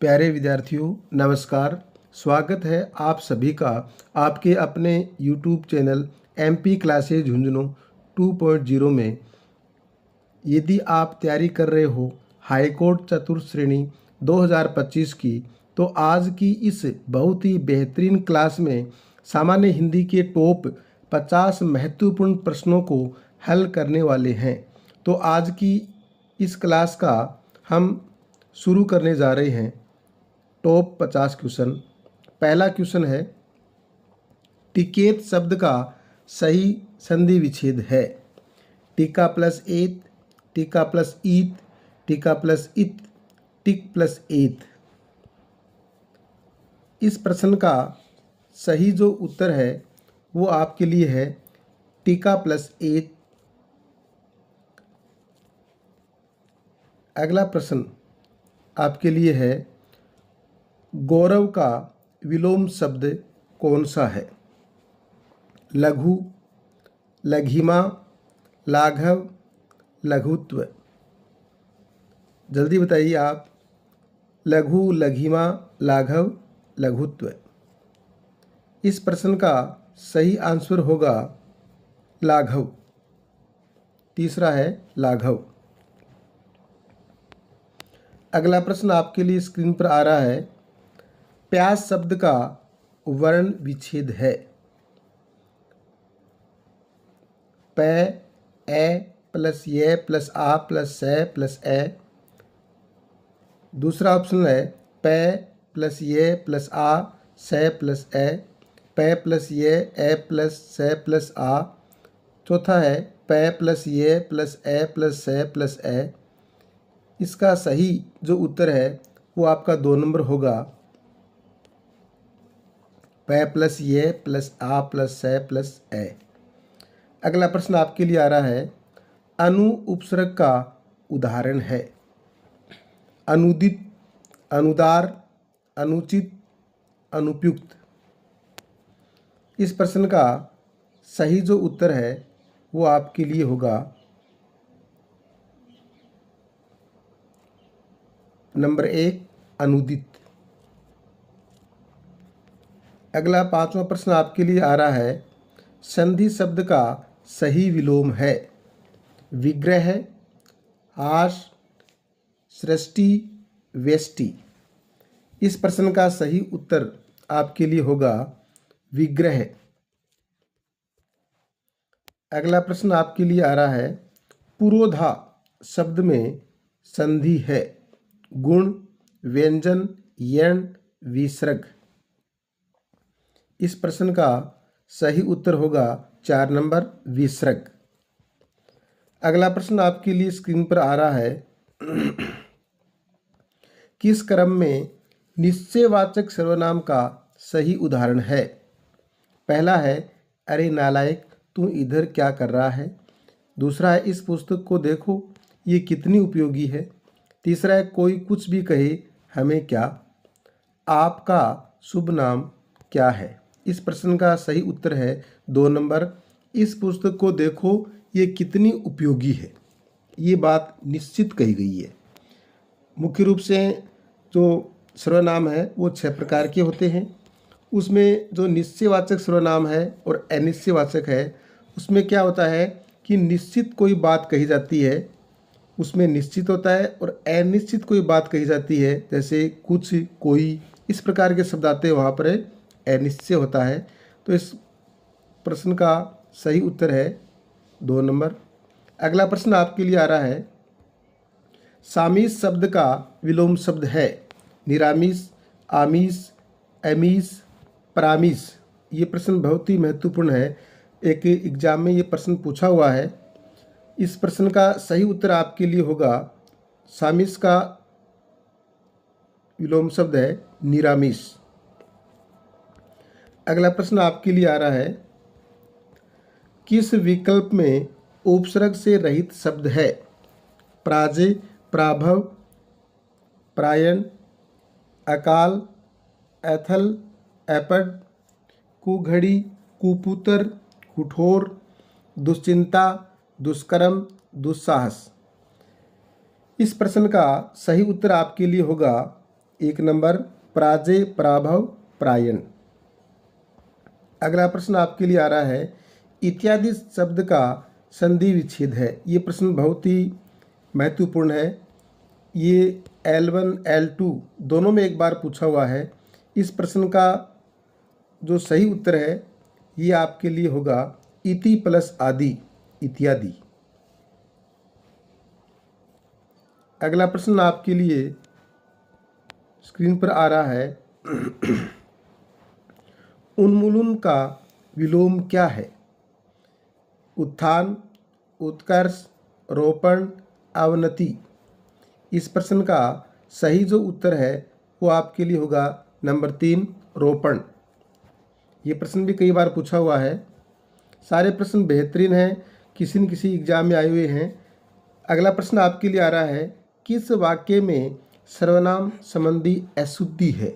प्यारे विद्यार्थियों, नमस्कार। स्वागत है आप सभी का आपके अपने YouTube channel MP classes Jhunjhunu 2.0 में। यदि आप तैयारी कर रहे हो हाई कोर्ट चतुर्थ श्रेणी 2025 की, तो आज की इस बहुत ही बेहतरीन क्लास में सामान्य हिंदी के टॉप 50 महत्वपूर्ण प्रश्नों को हल करने वाले हैं। तो आज की इस क्लास का हम शुरू करने जा रहे हैं। Top 50 question. पहला क्वेश्चन है, टिकेत शब्द का सही संधि विच्छेद है। टीका प्लस एत, टीका प्लस ईत, टीका प्लस इत, टिक प्लस एत। इस प्रश्न का सही जो उत्तर है वो आपके लिए है टीका प्लस एत। अगला प्रश्न आपके लिए है, गौरव का विलोम शब्द कौन सा है? लघु, लघिमा, लाघव, लघुत्व। जल्दी बताइए आप। लघु, लघिमा, लाघव, लघुत्व। इस प्रश्न का सही आंसर होगा लाघव। तीसरा है लाघव। अगला प्रश्न आपके लिए स्क्रीन पर आ रहा है, प्यास शब्द का वर्ण विच्छेद है। प, ए प्लस ये प्लस आ प्लस से प्लस ए। दूसरा ऑप्शन है प प्लस ये प्लस आ से प्लस ए, प प्लस ये ए प्लस से प्लस आ। चौथा है प प्लस ये प्लस ए प्लस से प्लस ए। इसका सही जो उत्तर है वो आपका 2 नंबर होगा, प प्लस ये प्लस आ प्लस से प्लस ए। अगला प्रश्न आपके लिए आ रहा है, अनु उपसर्ग का उदाहरण है। अनुदित, अनुदार, अनुचित, अनुपयुक्त। इस प्रश्न का सही जो उत्तर है वो आपके लिए होगा नंबर 1, अनुदित। अगला 5वां प्रश्न आपके लिए आ रहा है, संधि शब्द का सही विलोम है। विग्रह, आश, सृष्टि, व्यष्टि। इस प्रश्न का सही उत्तर आपके लिए होगा विग्रह। अगला प्रश्न आपके लिए आ रहा है, पुरोधा शब्द में संधि है। गुण, व्यंजन, यण, विसर्ग। इस प्रश्न का सही उत्तर होगा 4 नंबर, विसर्ग। अगला प्रश्न आपके लिए स्क्रीन पर आ रहा है, किस क्रम में निश्चयवाचक सर्वनाम का सही उदाहरण है? पहला है, अरे नालायक तू इधर क्या कर रहा है। दूसरा है, इस पुस्तक को देखो ये कितनी उपयोगी है। तीसरा है, कोई कुछ भी कहे हमें क्या। आपका शुभ नाम क्या है? इस प्रश्न का सही उत्तर है 2 नंबर, इस पुस्तक को देखो ये कितनी उपयोगी है। ये बात निश्चित कही गई है। मुख्य रूप से जो सर्वनाम है वो 6 प्रकार के होते हैं। उसमें जो निश्चयवाचक सर्वनाम है और अनिश्चयवाचक है, उसमें क्या होता है कि निश्चित कोई बात कही जाती है उसमें निश्चित होता है, और अनिश्चित कोई बात कही जाती है जैसे कुछ, कोई, इस प्रकार के शब्द आते हैं, वहाँ पर अनिश्चय होता है। तो इस प्रश्न का सही उत्तर है 2 नंबर। अगला प्रश्न आपके लिए आ रहा है, सामीस शब्द का विलोम शब्द है। निरामिस, आमिष, अमीष, परामिष। ये प्रश्न बहुत ही महत्वपूर्ण है, एक एग्जाम में ये प्रश्न पूछा हुआ है। इस प्रश्न का सही उत्तर आपके लिए होगा, सामिस का विलोम शब्द है निरामिष। अगला प्रश्न आपके लिए आ रहा है, किस विकल्प में उपसर्ग से रहित शब्द है? प्राजे, प्राभव, प्रायण, अकाल, एथल, एपड, कुघड़ी, कुपुत्र, कुठोर, दुश्चिंता, दुष्कर्म, दुस्साहस। इस प्रश्न का सही उत्तर आपके लिए होगा 1 नंबर, पराजय, पराभव, प्रायण। अगला प्रश्न आपके लिए आ रहा है, इत्यादि शब्द का संधि विच्छेद है। ये प्रश्न बहुत ही महत्वपूर्ण है। ये L1 L2 दोनों में एक बार पूछा हुआ है। इस प्रश्न का जो सही उत्तर है ये आपके लिए होगा इति प्लस आदि, इत्यादि। अगला प्रश्न आपके लिए स्क्रीन पर आ रहा है, उन्मूलन का विलोम क्या है? उत्थान, उत्कर्ष, रोपण, अवनति। इस प्रश्न का सही जो उत्तर है वो आपके लिए होगा नंबर 3, रोपण। ये प्रश्न भी कई बार पूछा हुआ है। सारे प्रश्न बेहतरीन हैं, किसी न किसी एग्जाम में आए हुए हैं। अगला प्रश्न आपके लिए आ रहा है, किस वाक्य में सर्वनाम संबंधी अशुद्धि है?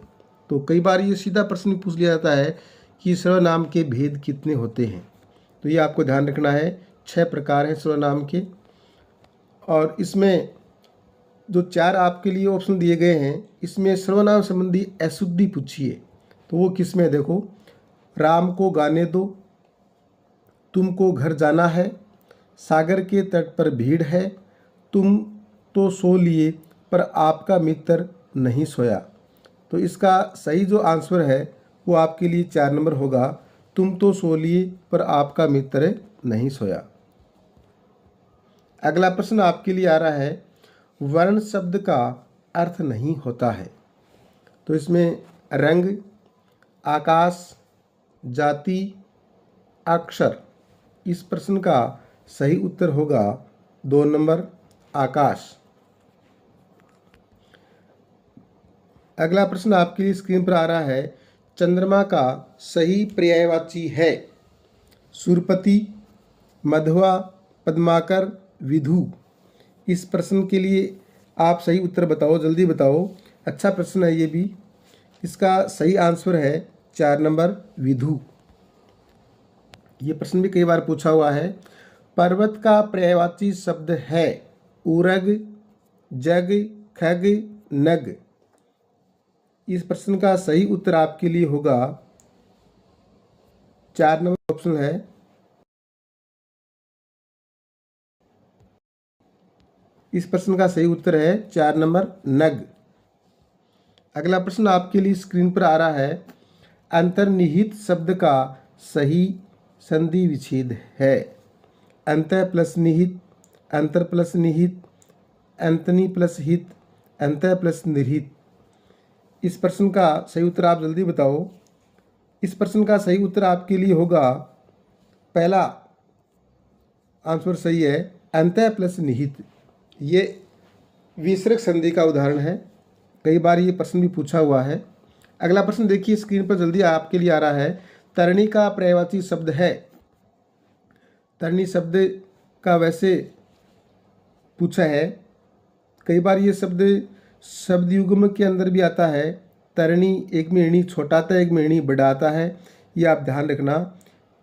तो कई बार ये सीधा प्रश्न पूछ लिया जाता है कि सर्वनाम के भेद कितने होते हैं। तो ये आपको ध्यान रखना है। 6 प्रकार हैं सर्वनाम के, और इसमें जो 4 आपके लिए ऑप्शन दिए गए हैं, इसमें सर्वनाम संबंधी अशुद्धि पूछिए तो वो किस में है? देखो, राम को गाने दो, तुमको घर जाना है, सागर के तट पर भीड़ है, तुम तो सो लिए पर आपका मित्र नहीं सोया। तो इसका सही जो आंसर है वो आपके लिए 4 नंबर होगा, तुम तो सो लिए पर आपका मित्र नहीं सोया। अगला प्रश्न आपके लिए आ रहा है, वर्ण शब्द का अर्थ नहीं होता है। तो इसमें रंग, आकाश, जाति, अक्षर। इस प्रश्न का सही उत्तर होगा 2 नंबर, आकाश। अगला प्रश्न आपके लिए स्क्रीन पर आ रहा है, चंद्रमा का सही पर्यायवाची है? सुरपति, मध्वा, पद्माकर, विधु। इस प्रश्न के लिए आप सही उत्तर बताओ, जल्दी बताओ। अच्छा प्रश्न है ये भी। इसका सही आंसर है 4 नंबर, विधु। ये प्रश्न भी कई बार पूछा हुआ है। पर्वत का पर्यायवाची शब्द है उरग, जग, खग, नग। इस प्रश्न का सही उत्तर आपके लिए होगा 4 नंबर ऑप्शन है। इस प्रश्न का सही उत्तर है 4 नंबर, नग। अगला प्रश्न आपके लिए स्क्रीन पर आ रहा है, अंतर्निहित शब्द का सही संधि विच्छेद है? अंतः प्लस निहित, अंतर प्लस निहित, अंतनी प्लस हित, अंतः प्लस निहित। इस प्रश्न का सही उत्तर आप जल्दी बताओ। इस प्रश्न का सही उत्तर आपके लिए होगा, पहला आंसर सही है, अंतः प्लस निहित। ये विसर्ग संधि का उदाहरण है। कई बार ये प्रश्न भी पूछा हुआ है। अगला प्रश्न देखिए स्क्रीन पर जल्दी आपके लिए आ रहा है, तरणी का पर्यायवाची शब्द है? तरणी शब्द का वैसे पूछा है। कई बार ये शब्द शब्द युग्म के अंदर भी आता है। तरणी, एक में णी छोटा आता है, एक में णी बड़ा आता है। ये आप ध्यान रखना।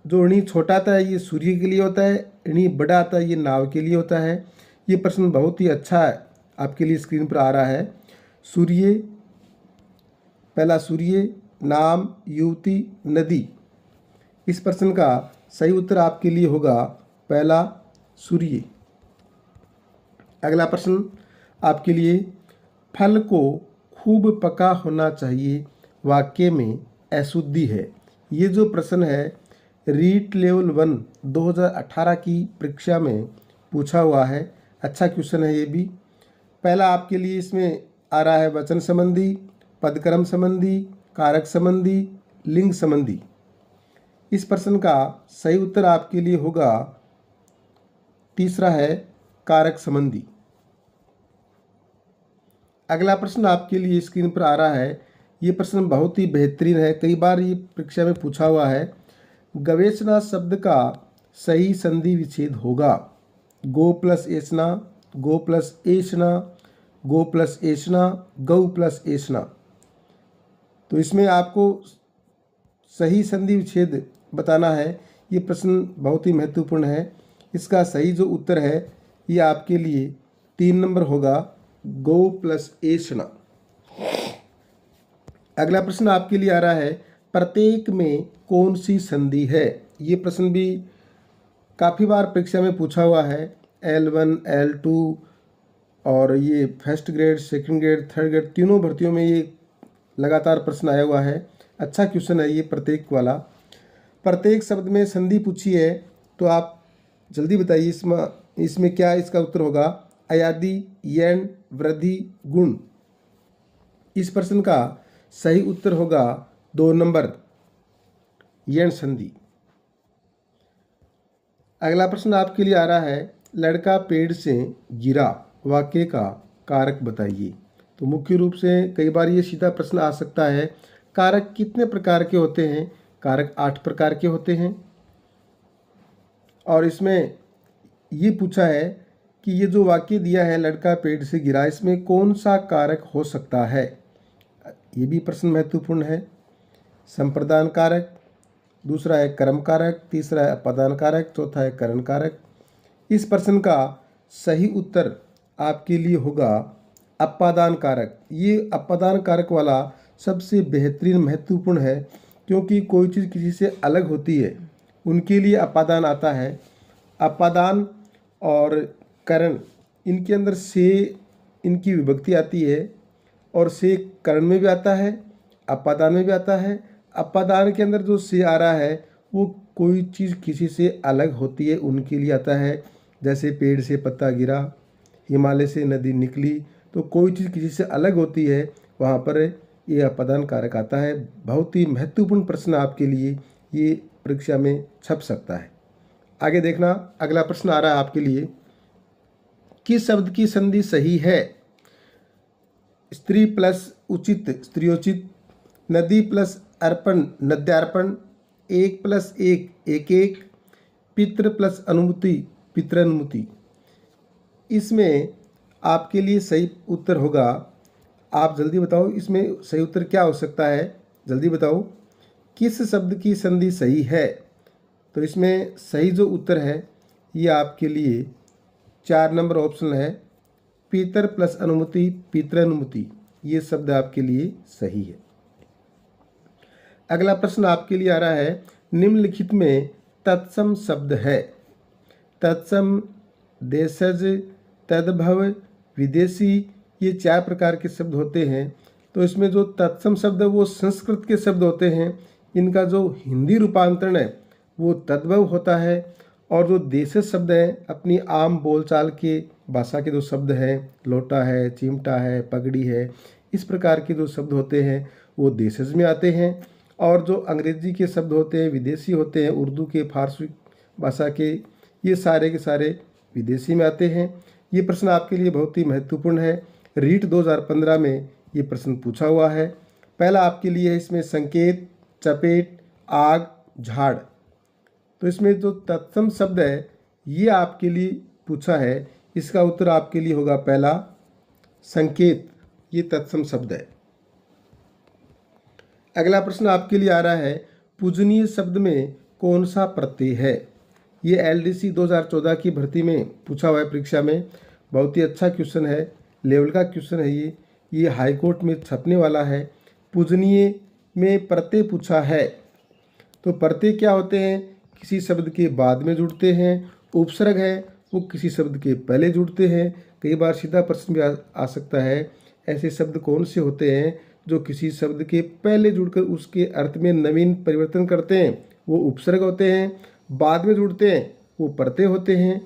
जो णी छोटा आता है ये सूर्य के लिए होता है, णी बड़ा आता है ये नाव के लिए होता है। ये प्रश्न बहुत ही अच्छा है, आपके लिए स्क्रीन पर आ रहा है। सूर्य, पहला सूर्य, नाम, युवती, नदी। इस प्रश्न का सही उत्तर आपके लिए होगा पहला, सूर्य। अगला प्रश्न आपके लिए, फल को खूब पका होना चाहिए वाक्य में अशुद्धि है। ये जो प्रश्न है रीट लेवल 1 2018 की परीक्षा में पूछा हुआ है। अच्छा क्वेश्चन है ये भी। पहला आपके लिए इसमें आ रहा है वचन संबंधी, पदक्रम संबंधी, कारक संबंधी, लिंग संबंधी। इस प्रश्न का सही उत्तर आपके लिए होगा तीसरा है, कारक संबंधी। अगला प्रश्न आपके लिए स्क्रीन पर आ रहा है। ये प्रश्न बहुत ही बेहतरीन है, कई बार ये परीक्षा में पूछा हुआ है। गवेषणा शब्द का सही संधि विच्छेद होगा? गो प्लस एषणा, गो प्लस एषणा, गो प्लस एषणा, गौ प्लस एषणा। तो इसमें आपको सही संधि विच्छेद बताना है। ये प्रश्न बहुत ही महत्वपूर्ण है। इसका सही जो उत्तर है ये आपके लिए 3 नंबर होगा, गौ प्लस एषणा। अगला प्रश्न आपके लिए आ रहा है, प्रत्येक में कौन सी संधि है। ये प्रश्न भी काफ़ी बार परीक्षा में पूछा हुआ है। L1 L2 और ये first grade, second grade, third grade, तीनों भर्तियों में ये लगातार प्रश्न आया हुआ है। अच्छा क्वेश्चन है ये प्रत्येक वाला। प्रत्येक शब्द में संधि पूछी है तो आप जल्दी बताइए इसमें क्या इसका उत्तर होगा। अयादि, यण, वृद्धि, गुण। इस प्रश्न का सही उत्तर होगा 2 नंबर, यण संधि। अगला प्रश्न आपके लिए आ रहा है, लड़का पेड़ से गिरा, वाक्य का कारक बताइए। तो मुख्य रूप से कई बार ये सीधा प्रश्न आ सकता है, कारक कितने प्रकार के होते हैं। कारक 8 प्रकार के होते हैं। और इसमें ये पूछा है कि ये जो वाक्य दिया है, लड़का पेड़ से गिरा, इसमें कौन सा कारक हो सकता है। ये भी प्रश्न महत्वपूर्ण है। संप्रदान कारक, दूसरा है कर्म कारक, तीसरा है अपादान कारक, चौथा है करण कारक। इस प्रश्न का सही उत्तर आपके लिए होगा अपादान कारक। ये अपादान कारक वाला सबसे बेहतरीन महत्वपूर्ण है, क्योंकि कोई चीज़ किसी से अलग होती है उनके लिए अपादान आता है। अपादान और करण, इनके अंदर से इनकी विभक्ति आती है, और से करण में भी आता है, अपादान में भी आता है। अपादान के अंदर जो से आ रहा है वो कोई चीज़ किसी से अलग होती है उनके लिए आता है। जैसे पेड़ से पत्ता गिरा, हिमालय से नदी निकली, तो कोई चीज़ किसी से अलग होती है, वहाँ पर ये अपादान कारक आता है। बहुत ही महत्वपूर्ण प्रश्न आपके लिए ये परीक्षा में छप सकता है। आगे देखना, अगला प्रश्न आ रहा है आपके लिए, किस शब्द की संधि सही है। स्त्री प्लस उचित, स्त्रियोचित। नदी प्लस अर्पण, नद्यार्पण। 1 + 1 1 1। पितृ प्लस अनुमति, पितृनुमति। इसमें आपके लिए सही उत्तर होगा, आप जल्दी बताओ इसमें सही उत्तर क्या हो सकता है, जल्दी बताओ किस शब्द की संधि सही है। तो इसमें सही जो उत्तर है ये आपके लिए 4 नंबर ऑप्शन है, पितर प्लस अनुमति, पितृनुमति। ये शब्द आपके लिए सही है। अगला प्रश्न आपके लिए आ रहा है, निम्नलिखित में तत्सम शब्द है। तत्सम, देशज, तद्भव, विदेशी, ये 4 प्रकार के शब्द होते हैं। तो इसमें जो तत्सम शब्द है वो संस्कृत के शब्द होते हैं, इनका जो हिंदी रूपांतरण है वो तद्भव होता है। और जो देशज शब्द हैं अपनी आम बोलचाल के भाषा के जो शब्द हैं, लोटा है, चिमटा है, पगड़ी है, इस प्रकार के जो शब्द होते हैं वो देशज में आते हैं। और जो अंग्रेजी के शब्द होते हैं विदेशी होते हैं, उर्दू के, फारसी भाषा के, ये सारे के सारे विदेशी में आते हैं। ये प्रश्न आपके लिए बहुत ही महत्वपूर्ण है। रीट 2015 में ये प्रश्न पूछा हुआ है। पहला आपके लिए है इसमें संकेत, चपेट, आग, झाड़। तो इसमें जो तत्सम शब्द है ये आपके लिए पूछा है, इसका उत्तर आपके लिए होगा पहला संकेत, ये तत्सम शब्द है। अगला प्रश्न आपके लिए आ रहा है, पूजनीय शब्द में कौन सा प्रत्यय है। ये LDC 2014 की भर्ती में पूछा हुआ है परीक्षा में। बहुत ही अच्छा क्वेश्चन है, लेवल का क्वेश्चन है ये हाई कोर्ट में छपने वाला है। पूजनीय में प्रत्यय पूछा है, तो प्रत्यय क्या होते हैं, किसी शब्द के बाद में जुड़ते हैं। उपसर्ग है वो किसी शब्द के पहले जुड़ते हैं। कई बार सीधा प्रश्न भी आ सकता है, ऐसे शब्द कौन से होते हैं जो किसी शब्द के पहले जुड़कर उसके अर्थ में नवीन परिवर्तन करते हैं, वो उपसर्ग होते हैं। बाद में जुड़ते हैं वो प्रत्यय होते हैं।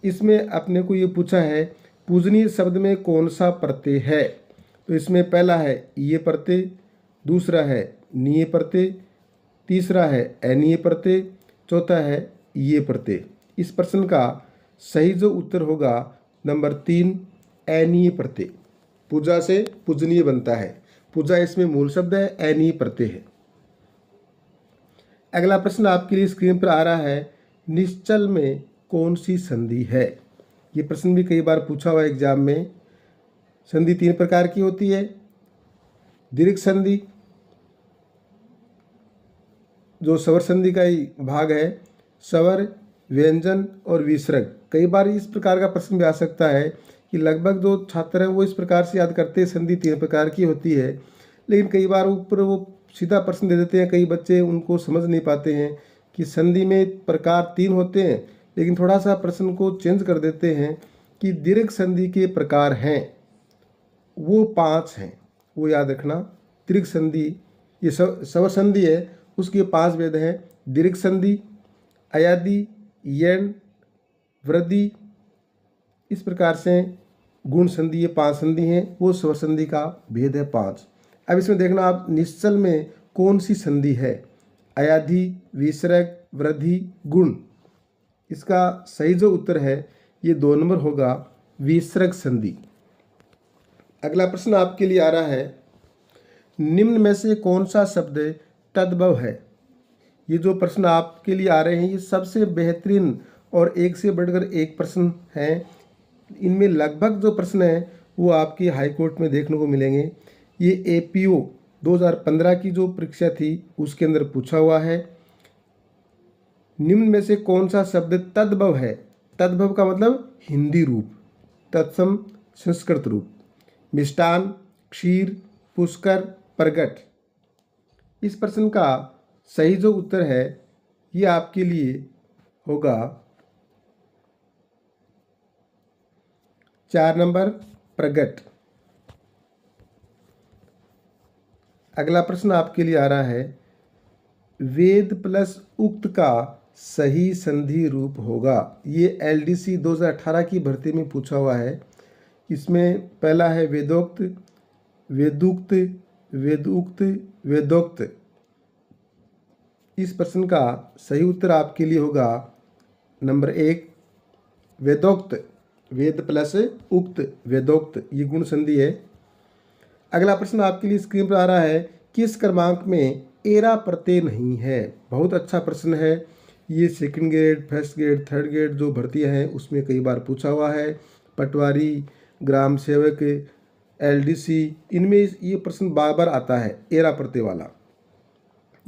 इसमें अपने को ये पूछा है, पूजनीय शब्द में कौन सा प्रत्यय है। तो इसमें पहला है ये प्रत्यय, दूसरा है नीय प्रत्यय, तीसरा है अनीय प्रत्यय, चौथा है ये प्रत्यय। इस प्रश्न का सही जो उत्तर होगा नंबर 3, अनीय प्रत्यय। पूजा से पूजनीय बनता है, पूजा इसमें मूल शब्द है, अनीय प्रत्यय है। अगला प्रश्न आपके लिए स्क्रीन पर आ रहा है, निश्चल में कौन सी संधि है। ये प्रश्न भी कई बार पूछा हुआ है एग्जाम में। संधि 3 प्रकार की होती है, दीर्घ संधि जो स्वर संधि का ही भाग है, स्वर, व्यंजन और विसर्ग। कई बार इस प्रकार का प्रश्न भी आ सकता है कि लगभग जो छात्र हैं वो इस प्रकार से याद करते हैं, संधि 3 प्रकार की होती है। लेकिन कई बार ऊपर वो सीधा प्रश्न दे देते हैं, कई बच्चे उनको समझ नहीं पाते हैं कि संधि में प्रकार 3 होते हैं, लेकिन थोड़ा सा प्रश्न को चेंज कर देते हैं कि दीर्घ संधि के प्रकार हैं वो 5 हैं, वो याद रखना। दीर्घ संधि ये स्वर संधि है, उसके 5 भेद हैं। दीर्घ संधि, अयादि, यण, वृद्धि, इस प्रकार से गुण संधि, ये 5 संधि हैं, वो स्वर संधि का भेद है 5। अब इसमें देखना आप निश्चल में कौन सी संधि है, अयाधि, विसर्ग, वृद्धि, गुण। इसका सही जो उत्तर है ये 2 नंबर होगा, विसर्ग संधि। अगला प्रश्न आपके लिए आ रहा है, निम्न में से कौन सा शब्द तद्भव है। ये जो प्रश्न आपके लिए आ रहे हैं ये सबसे बेहतरीन और एक से बढ़कर एक प्रश्न हैं। इनमें लगभग जो प्रश्न हैं वो आपकी हाई कोर्ट में देखने को मिलेंगे। ये APO 2015 की जो परीक्षा थी उसके अंदर पूछा हुआ है। निम्न में से कौन सा शब्द तद्भव है। तद्भव का मतलब हिंदी रूप, तत्सम संस्कृत रूप। मिष्टान, क्षीर, पुष्कर, प्रगट। इस प्रश्न का सही जो उत्तर है ये आपके लिए होगा 4 नंबर, प्रगट। अगला प्रश्न आपके लिए आ रहा है, वेद प्लस उक्त का सही संधि रूप होगा। ये LDC 2018 की भर्ती में पूछा हुआ है। इसमें पहला है वेदोक्त, वेदुक्त, वेदुक्त, वेदोक्त। इस प्रश्न का सही उत्तर आपके लिए होगा नंबर 1, वेदोक्त। वेद प्लस उक्त, वेदोक्त, ये गुण संधि है। अगला प्रश्न आपके लिए स्क्रीन पर आ रहा है, किस क्रमांक में एरा प्रत्यय नहीं है। बहुत अच्छा प्रश्न है ये। Second grade, first grade, third grade जो भर्तियां हैं उसमें कई बार पूछा हुआ है। पटवारी, ग्राम सेवक, LDC, इनमें ये प्रश्न बार बार आता है, एरा प्रत्यय वाला।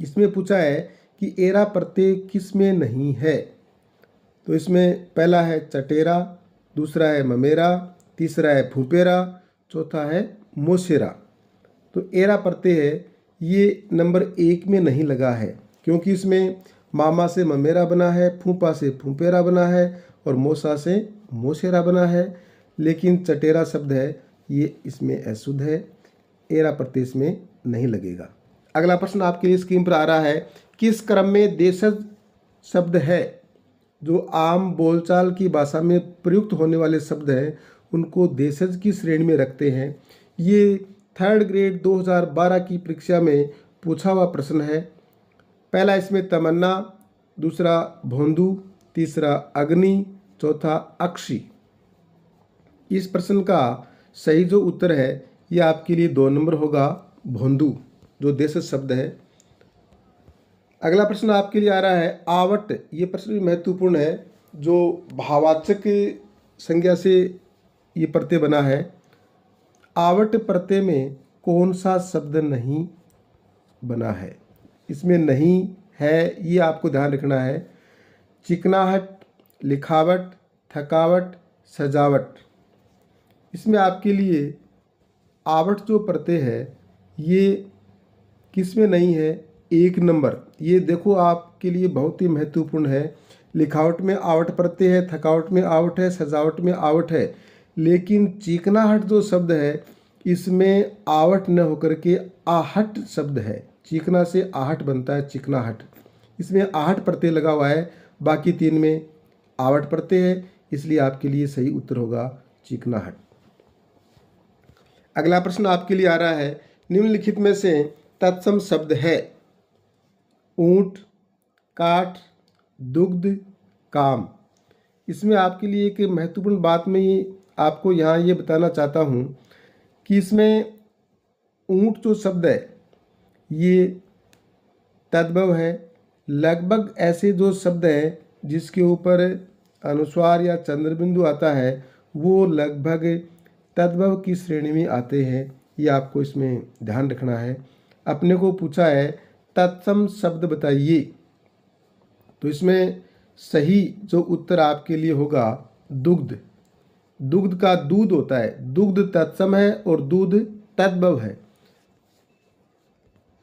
इसमें पूछा है कि एरा प्रत्यय किस में नहीं है। तो इसमें पहला है चटेरा, दूसरा है ममेरा, तीसरा है फूपेरा, चौथा है मोसेरा। तो एरा प्रत्यय है ये नंबर 1 में नहीं लगा है, क्योंकि इसमें मामा से ममेरा बना है, फूफा से फूपेरा बना है और मौसा से मोसेरा बना है। लेकिन चटेरा शब्द है ये इसमें अशुद्ध है, एरा प्रत्यय इसमें नहीं लगेगा। अगला प्रश्न आपके लिए स्क्रीन पर आ रहा है, किस क्रम में देशज शब्द है। जो आम बोलचाल की भाषा में प्रयुक्त होने वाले शब्द हैं उनको देशज की श्रेणी में रखते हैं। ये थर्ड ग्रेड 2012 की परीक्षा में पूछा हुआ प्रश्न है। पहला इसमें तमन्ना, दूसरा भोंदू, तीसरा अग्नि, चौथा अक्षी। इस प्रश्न का सही जो उत्तर है ये आपके लिए 2 नंबर होगा, भोंदू, जो देशज शब्द है। अगला प्रश्न आपके लिए आ रहा है, आवट। ये प्रश्न भी महत्वपूर्ण है, जो भाववाचक संज्ञा से ये प्रत्यय बना है। आवट प्रत्यय में कौन सा शब्द नहीं बना है। इसमें नहीं है ये आपको ध्यान रखना है। चिकनाहट, लिखावट, थकावट, सजावट। इसमें आपके लिए आवट जो प्रत्यय है ये किस में नहीं है, 1 नंबर। ये देखो आपके लिए बहुत ही महत्वपूर्ण है। लिखावट में आवट प्रत्यय है, थकावट में आवट है, सजावट में आवट है। लेकिन चीकनाहट जो शब्द है इसमें आवट न होकर के आहट शब्द है। चीकना से आहट बनता है, चिकनाहट। इसमें आहट प्रत्यय लगा हुआ है, बाकी 3 में आवट प्रत्यय है, इसलिए आपके लिए सही उत्तर होगा चिकनाहट। अगला प्रश्न आपके लिए आ रहा है, निम्नलिखित में से तत्सम शब्द है। ऊंट, काठ, दुग्ध, काम। इसमें आपके लिए एक महत्वपूर्ण बात मैं आपको यहाँ ये बताना चाहता हूँ कि इसमें ऊंट जो शब्द है ये तद्भव है। लगभग ऐसे जो शब्द हैं जिसके ऊपर अनुस्वार या चंद्रबिंदु आता है वो लगभग तद्भव की श्रेणी में आते हैं। ये आपको इसमें ध्यान रखना है। अपने को पूछा है तत्सम शब्द बताइए, तो इसमें सही जो उत्तर आपके लिए होगा दुग्ध। दुग्ध का दूध होता है, दुग्ध तत्सम है और दूध तद्भव है।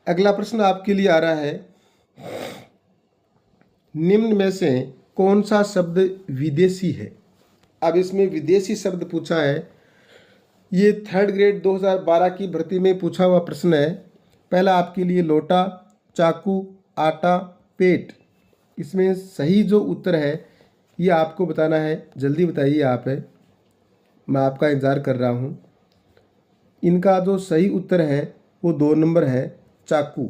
अगला प्रश्न आपके लिए आ रहा है, निम्न में से कौन सा शब्द विदेशी है। अब इसमें विदेशी शब्द पूछा है। ये 3rd ग्रेड 2012 की भर्ती में पूछा हुआ प्रश्न है। पहला आपके लिए लोटा, चाकू, आटा, पेट। इसमें सही जो उत्तर है ये आपको बताना है। जल्दी बताइए आप है, मैं आपका इंतज़ार कर रहा हूँ। इनका जो सही उत्तर है वो 2 नंबर है, चाकू,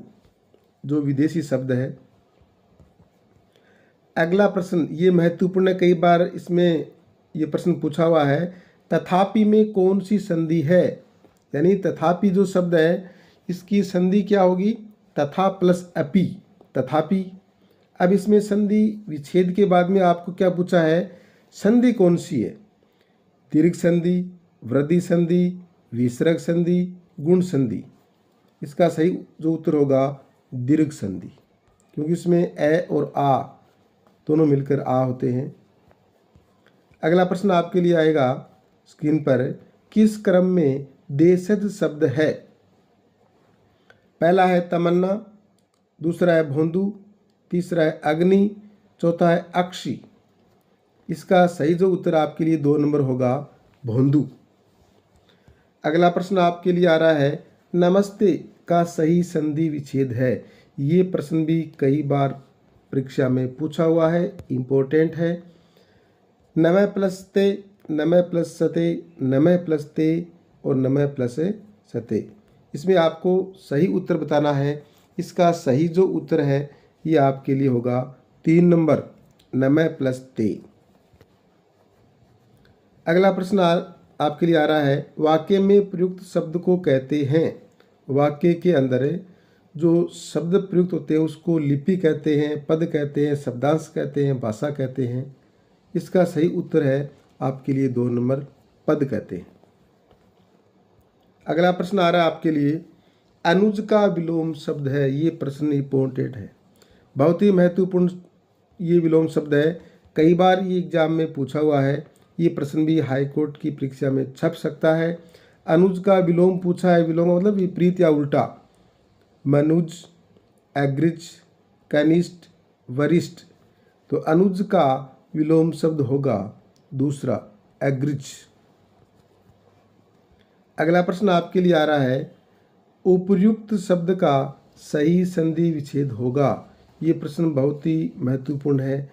जो विदेशी शब्द है। अगला प्रश्न ये महत्वपूर्ण है, कई बार इसमें ये प्रश्न पूछा हुआ है। तथापि में कौन सी संधि है, यानी तथापि जो शब्द है इसकी संधि क्या होगी, तथा प्लस अपि, तथापि। अब इसमें संधि विच्छेद के बाद में आपको क्या पूछा है, संधि कौन सी है, दीर्घ संधि, वृद्धि संधि, विसर्ग संधि, गुण संधि। इसका सही जो उत्तर होगा दीर्घ संधि, क्योंकि इसमें ए और आ दोनों मिलकर आ होते हैं। अगला प्रश्न आपके लिए आएगा स्क्रीन पर, किस क्रम में देशज शब्द है। पहला है तमन्ना, दूसरा है भोंदू, तीसरा है अग्नि, चौथा है अक्षी। इसका सही जो उत्तर आपके लिए 2 नंबर होगा भोंदू। अगला प्रश्न आपके लिए आ रहा है, नमस्ते का सही संधि विच्छेद है। ये प्रश्न भी कई बार परीक्षा में पूछा हुआ है, इम्पोर्टेंट है। नमः प्लस ते, नमः प्लस सते, नमः प्लस ते और नमः प्लस सते। इसमें आपको सही उत्तर बताना है। इसका सही जो उत्तर है ये आपके लिए होगा 3 नंबर, नमः प्लस ते। अगला प्रश्न आपके लिए आ रहा है, वाक्य में प्रयुक्त शब्द को कहते हैं। वाक्य के अंदर जो शब्द प्रयुक्त होते हैं उसको लिपि कहते हैं, पद कहते हैं, शब्दांश कहते हैं, भाषा कहते हैं। इसका सही उत्तर है आपके लिए 2 नंबर, पद कहते हैं। अगला प्रश्न आ रहा है आपके लिए, अनुज का विलोम शब्द है। ये प्रश्न इंपॉर्टेंट है, बहुत ही महत्वपूर्ण ये विलोम शब्द है। कई बार ये एग्जाम में पूछा हुआ है। ये प्रश्न भी हाई कोर्ट की परीक्षा में छप सकता है। अनुज का विलोम पूछा है। विलोम मतलब विपरीत या उल्टा। मनुज, एग्रिज, कनिष्ठ, वरिष्ठ। तो अनुज का विलोम शब्द होगा दूसरा, एग्रिज। अगला प्रश्न आपके लिए आ रहा है, उपर्युक्त शब्द का सही संधि विच्छेद होगा। ये प्रश्न बहुत ही महत्वपूर्ण है।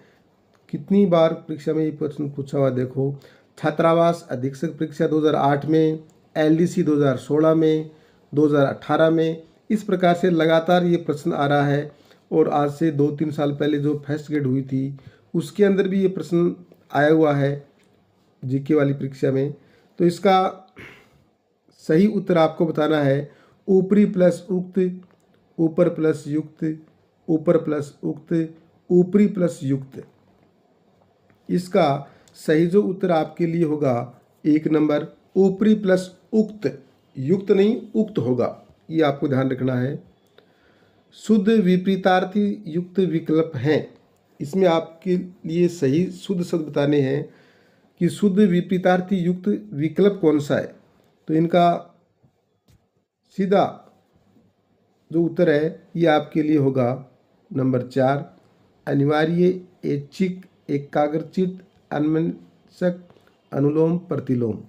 कितनी बार परीक्षा में ये प्रश्न पूछा हुआ देखो। छात्रावास अधीक्षक परीक्षा 2008 में, एलडीसी 2016 में, 2018 में, इस प्रकार से लगातार ये प्रश्न आ रहा है। और आज से 2-3 साल पहले जो फर्स्ट ग्रेड हुई थी उसके अंदर भी ये प्रश्न आया हुआ है जीके वाली परीक्षा में। तो इसका सही उत्तर आपको बताना है, ऊपरी प्लस उक्त, ऊपर प्लस युक्त, ऊपर प्लस उक्त, ऊपरी प्लस युक्त। इसका सही जो उत्तर आपके लिए होगा 1 नंबर, ऊपरी प्लस उक्त, युक्त नहीं उक्त होगा, ये आपको ध्यान रखना है। शुद्ध विपरीतार्थी युक्त विकल्प हैं। इसमें आपके लिए सही शुद्ध शब्द बताने हैं कि शुद्ध विपरीतार्थी युक्त विकल्प कौन सा है। तो इनका सीधा जो उत्तर है ये आपके लिए होगा नंबर 4, अनिवार्य, ऐच्छिक, एकाग्रचित, अन्वंशक, अनुलोम, प्रतिलोम।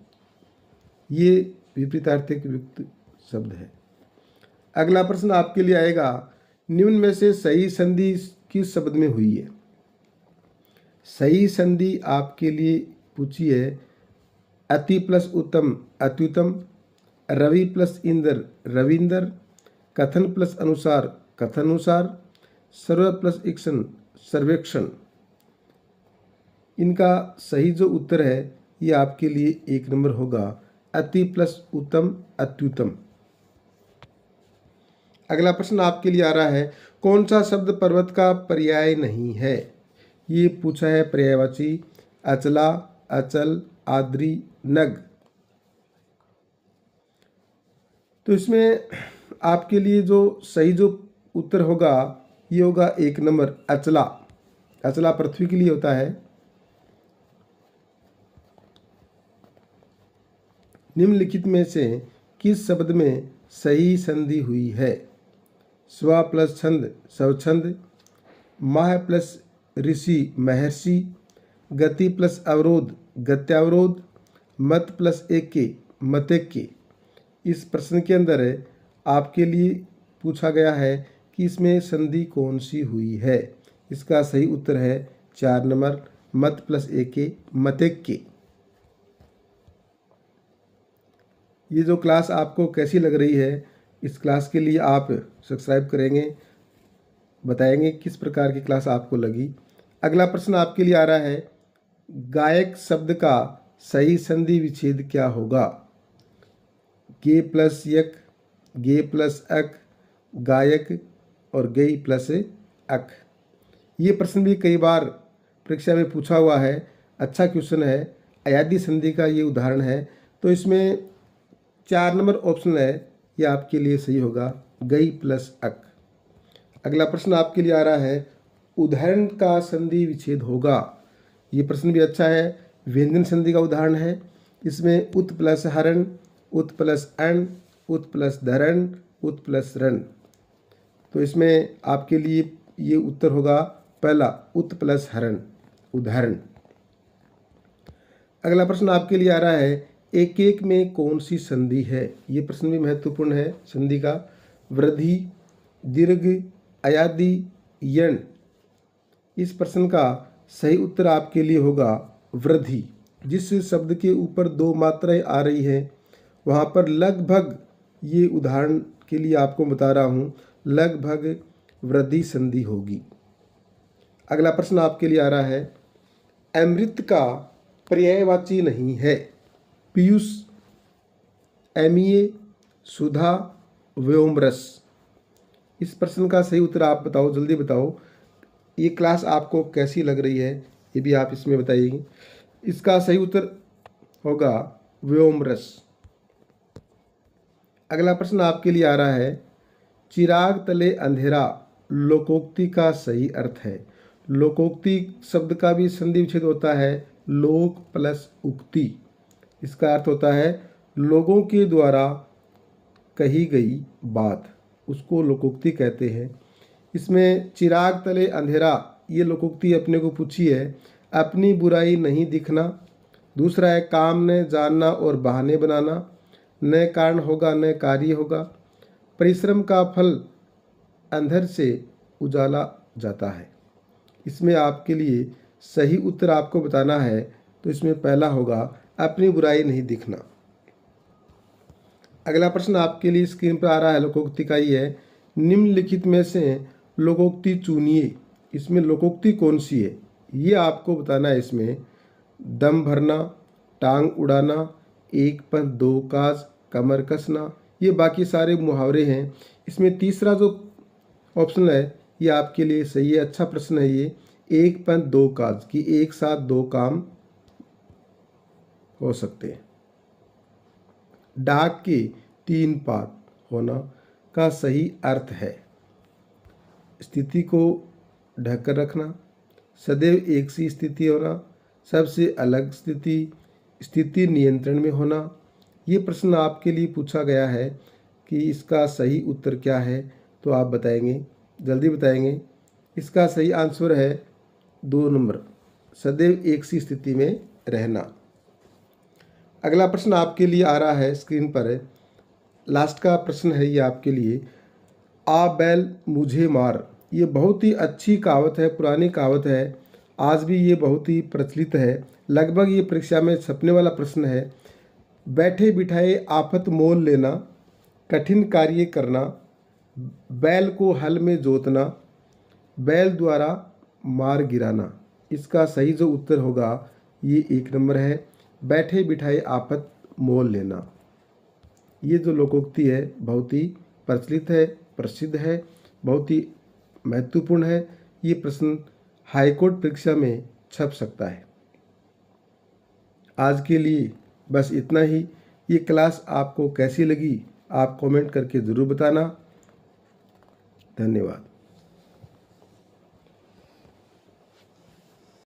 ये विपरीतार्थक युक्त शब्द है। अगला प्रश्न आपके लिए आएगा, निम्न में से सही संधि किस शब्द में हुई है। सही संधि आपके लिए पूछी है, अति प्लस उत्तम, अत्युतम, रवि प्लस इंद्र, रविंदर, कथन प्लस अनुसार, कथनुसार, सर्व प्लस इक्शन, सर्वेक्षण। इनका सही जो उत्तर है ये आपके लिए 1 नंबर होगा, अति प्लस उत्तम, अत्युतम। अगला प्रश्न आपके लिए आ रहा है, कौन सा शब्द पर्वत का पर्याय नहीं है। ये पूछा है पर्यायवाची, अचला, अचल, आद्री, नग। तो इसमें आपके लिए जो सही जो उत्तर होगा ये होगा 1 नंबर, अचला। अचला पृथ्वी के लिए होता है। निम्नलिखित में से किस शब्द में सही संधि हुई है। स्व प्लस छंद स्वछंद, माह प्लस ऋषि महर्षि, गति प्लस अवरोध गत्यावरोध, मत प्लस एके मतेक्य। इस प्रश्न के अंदर आपके लिए पूछा गया है कि इसमें संधि कौन सी हुई है। इसका सही उत्तर है 4 नंबर, मत प्लस एके मतेक्य। ये जो क्लास आपको कैसी लग रही है, इस क्लास के लिए आप सब्सक्राइब करेंगे, बताएंगे किस प्रकार की क्लास आपको लगी। अगला प्रश्न आपके लिए आ रहा है, गायक शब्द का सही संधि विच्छेद क्या होगा। गे प्लस यक, गे प्लस अक, गायक और गई प्लस अक। ये प्रश्न भी कई बार परीक्षा में पूछा हुआ है, अच्छा क्वेश्चन है। अयादी संधि का ये उदाहरण है, तो इसमें 4 नंबर ऑप्शन है, ये आपके लिए सही होगा, गई प्लस अक। अगला प्रश्न आपके लिए आ रहा है, उदाहरण का संधि विच्छेद होगा। ये प्रश्न भी अच्छा है, व्यंजन संधि का उदाहरण है। इसमें उत प्लस हरण, उत प्लस अण, उत प्लस धरण, उत प्लस रण। तो इसमें आपके लिए ये उत्तर होगा पहला, उत प्लस हरण उदाहरण। अगला प्रश्न आपके लिए आ रहा है, एक एक में कौन सी संधि है। ये प्रश्न भी महत्वपूर्ण है संधि का। वृद्धि, दीर्घ, अयादी, यण। इस प्रश्न का सही उत्तर आपके लिए होगा वृद्धि। जिस शब्द के ऊपर 2 मात्राएं आ रही है, वहाँ पर लगभग, ये उदाहरण के लिए आपको बता रहा हूँ, लगभग वृद्धि संधि होगी। अगला प्रश्न आपके लिए आ रहा है, अमृत का पर्यायवाची नहीं है। पीयूष, अमीय, सुधा, व्योमरस। इस प्रश्न का सही उत्तर आप बताओ, जल्दी बताओ। ये क्लास आपको कैसी लग रही है, ये भी आप इसमें बताइए। इसका सही उत्तर होगा व्योमरस। अगला प्रश्न आपके लिए आ रहा है, चिराग तले अंधेरा लोकोक्ति का सही अर्थ है। लोकोक्ति शब्द का भी संधि विच्छेद होता है, लोक प्लस उक्ति। इसका अर्थ होता है लोगों के द्वारा कही गई बात, उसको लोकोक्ति कहते हैं। इसमें चिराग तले अंधेरा, ये लोकोक्ति अपने को पूछी है। अपनी बुराई नहीं दिखना। दूसरा है काम न जानना और बहाने बनाना। न कारण होगा न कार्य होगा। परिश्रम का फल अंधर से उजाला जाता है। इसमें आपके लिए सही उत्तर आपको बताना है, तो इसमें पहला होगा अपनी बुराई नहीं दिखना। अगला प्रश्न आपके लिए स्क्रीन पर आ रहा है, लोकोक्ति का ही है। निम्नलिखित में से लोकोक्ति चुनिए। इसमें लोकोक्ति कौन सी है, ये आपको बताना है। इसमें दम भरना, टांग उड़ाना, एक पंथ दो काज, कमर कसना, ये बाकी सारे मुहावरे हैं। इसमें तीसरा जो ऑप्शन है, ये आपके लिए सही है, अच्छा प्रश्न है ये। एक पंथ दो काज, कि एक साथ 2 काम हो सकते हैं। डाक के 3 पात होना का सही अर्थ है स्थिति को ढककर रखना, सदैव एक सी स्थिति होना, सबसे अलग स्थिति, स्थिति नियंत्रण में होना। ये प्रश्न आपके लिए पूछा गया है कि इसका सही उत्तर क्या है, तो आप बताएंगे, जल्दी बताएंगे। इसका सही आंसर है 2 नंबर, सदैव एक सी स्थिति में रहना। अगला प्रश्न आपके लिए आ रहा है स्क्रीन पर, लास्ट का प्रश्न है ये आपके लिए। आ बैल मुझे मार, ये बहुत ही अच्छी कहावत है, पुरानी कहावत है, आज भी ये बहुत ही प्रचलित है। लगभग ये परीक्षा में छपने वाला प्रश्न है। बैठे बिठाए आफत मोल लेना, कठिन कार्य करना, बैल को हल में जोतना, बैल द्वारा मार गिराना। इसका सही जो उत्तर होगा ये 1 नंबर है, बैठे बिठाए आफत मोल लेना। ये जो लोकोक्ति है बहुत ही प्रचलित है, प्रसिद्ध है, बहुत ही महत्वपूर्ण है। ये प्रश्न हाईकोर्ट परीक्षा में छप सकता है। आज के लिए बस इतना ही। ये क्लास आपको कैसी लगी, आप कमेंट करके ज़रूर बताना। धन्यवाद।